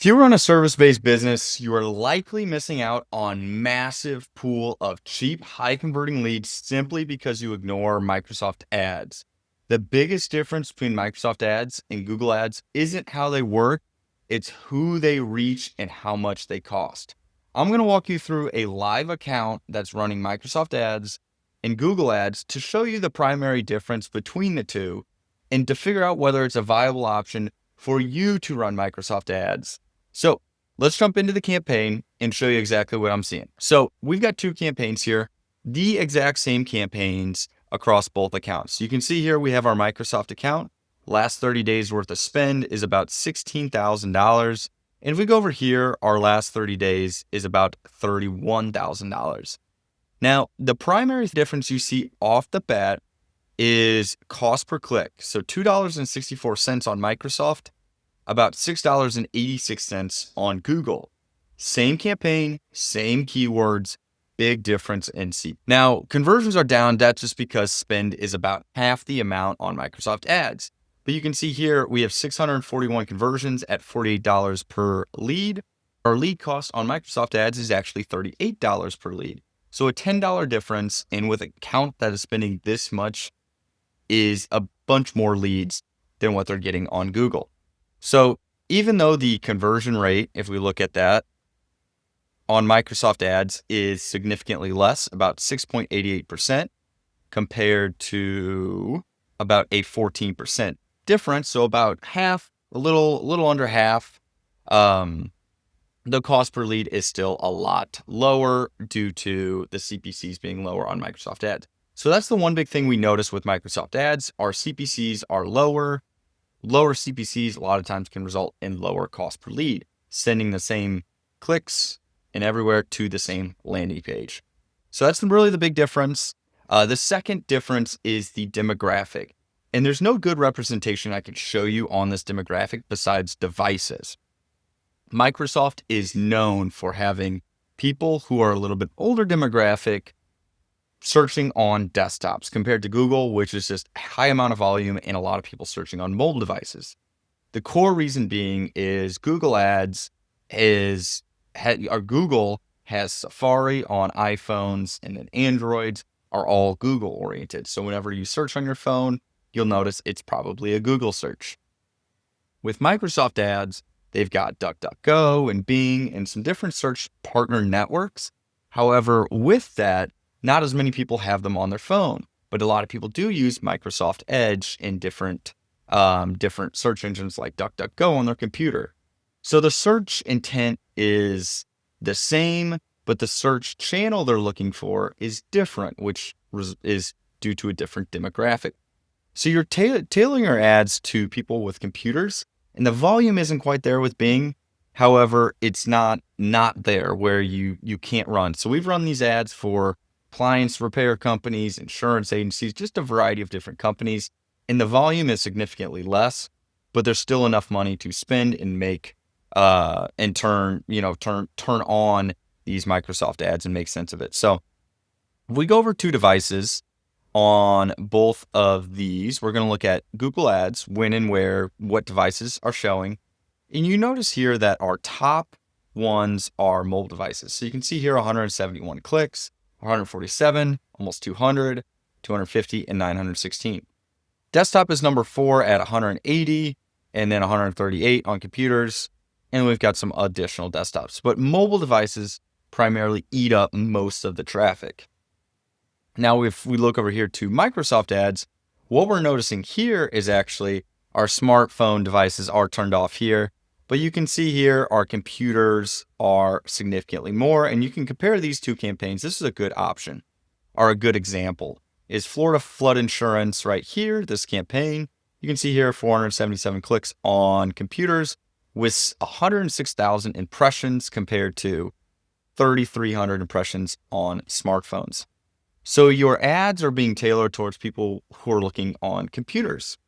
If you run a service-based business, you are likely missing out on massive pool of cheap, high-converting leads simply because you ignore Microsoft Ads. The biggest difference between Microsoft Ads and Google Ads isn't how they work, it's who they reach and how much they cost. I'm going to walk you through a live account that's running Microsoft Ads and Google Ads to show you the primary difference between the two and to figure out whether it's a viable option for you to run Microsoft Ads. So let's jump into the campaign and show you exactly what I'm seeing. So we've got two campaigns here, the exact same campaigns across both accounts. You can see here we have our Microsoft account. Last 30 days worth of spend is about $16,000. And if we go over here, our last 30 days is about $31,000. Now, the primary difference you see off the bat is cost per click. So $2.64 on Microsoft, about $6.86 on Google. Same campaign, same keywords, big difference in C. Now, conversions are down. That's just because spend is about half the amount on Microsoft Ads. But you can see here, we have 641 conversions at $48 per lead. Our lead cost on Microsoft Ads is actually $38 per lead. So a $10 difference, and with a count that is spending this much is a bunch more leads than what they're getting on Google. So even though the conversion rate, if we look at that, on Microsoft Ads is significantly less, about 6.88% compared to about a 14% difference. So about half, a little under half. The cost per lead is still a lot lower due to the CPCs being lower on Microsoft Ads. So that's the one big thing we notice with Microsoft Ads. Our CPCs are lower. Lower CPCs a lot of times can result in lower cost per lead, sending the same clicks and everywhere to the same landing page. So that's really the big difference. The second difference is the demographic. And there's no good representation I can show you on this demographic besides devices. Microsoft is known for having people who are a little bit older demographic searching on desktops compared to Google, which is just a high amount of volume and a lot of people searching on mobile devices. The core reason being is Google Ads Google has Safari on iPhones, and then Androids are all Google oriented. So whenever you search on your phone, you'll notice it's probably a Google search. With Microsoft Ads, they've got DuckDuckGo and Bing and some different search partner networks. However, with that, not as many people have them on their phone, but a lot of people do use Microsoft Edge in different search engines like DuckDuckGo on their computer. So the search intent is the same, but the search channel they're looking for is different, which is due to a different demographic. So you're tailoring your ads to people with computers, and the volume isn't quite there with Bing. However, it's not there where you can't run. So we've run these ads for appliance repair companies, insurance agencies, just a variety of different companies. And the volume is significantly less, but there's still enough money to spend and make and turn on these Microsoft ads and make sense of it. So if we go over two devices on both of these, we're going to look at Google Ads, when and where, what devices are showing. And you notice here that our top ones are mobile devices. So you can see here 171 clicks, 147, almost 200, 250, and 916. Desktop is number 4 at 180, and then 138 on computers. And we've got some additional desktops. But mobile devices primarily eat up most of the traffic. Now, if we look over here to Microsoft Ads, what we're noticing here is actually our smartphone devices are turned off here. But you can see here our computers are significantly more, and you can compare these two campaigns. This is a good option, or a good example, is Florida Flood Insurance right here, this campaign. You can see here 477 clicks on computers with 106,000 impressions compared to 3,300 impressions on smartphones. So your ads are being tailored towards people who are looking on computers.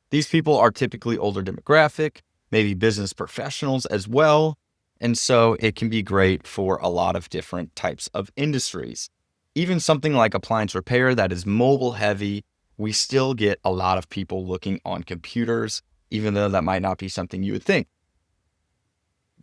These people are typically older demographic, maybe business professionals as well. And so it can be great for a lot of different types of industries. Even something like appliance repair that is mobile heavy, we still get a lot of people looking on computers, even though that might not be something you would think.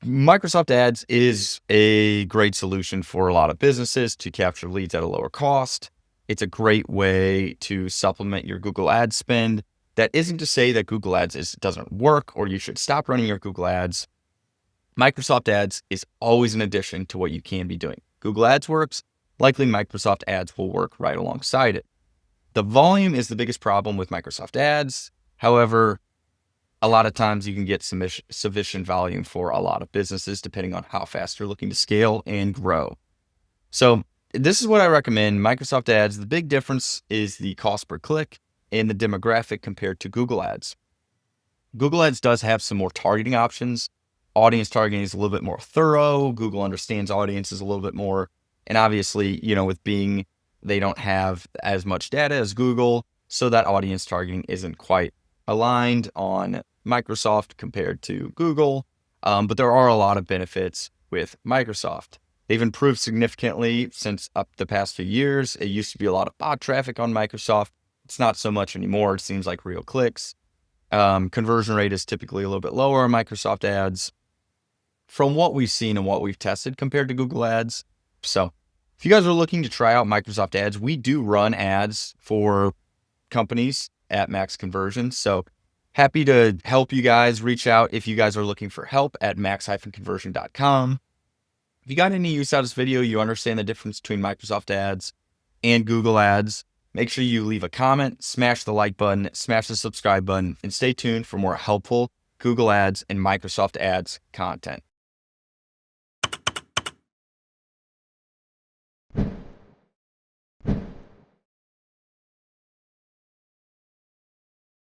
Microsoft Ads is a great solution for a lot of businesses to capture leads at a lower cost. It's a great way to supplement your Google Ads spend. That isn't to say that Google Ads doesn't work or you should stop running your Google Ads. Microsoft Ads is always an addition to what you can be doing. Google Ads works, likely Microsoft Ads will work right alongside it. The volume is the biggest problem with Microsoft Ads. However, a lot of times you can get sufficient volume for a lot of businesses depending on how fast you're looking to scale and grow. So this is what I recommend. Microsoft Ads, the big difference is the cost per click and the demographic compared to Google Ads. Google Ads does have some more targeting options. Audience targeting is a little bit more thorough. Google understands audiences a little bit more. And obviously, with Bing, they don't have as much data as Google, so that audience targeting isn't quite aligned on Microsoft compared to Google. But there are a lot of benefits with Microsoft. They've improved significantly since up the past few years. It used to be a lot of bot traffic on Microsoft. It's not so much anymore. It seems like real clicks. Conversion rate is typically a little bit lower on Microsoft Ads from what we've seen and what we've tested compared to Google Ads. So if you guys are looking to try out Microsoft Ads, we do run ads for companies at Max Conversion. So happy to help you guys. Reach out if you guys are looking for help at max-conversion.com. If you got any use out of this video, you understand the difference between Microsoft Ads and Google Ads, make sure you leave a comment, smash the like button, smash the subscribe button, and stay tuned for more helpful Google Ads and Microsoft Ads content.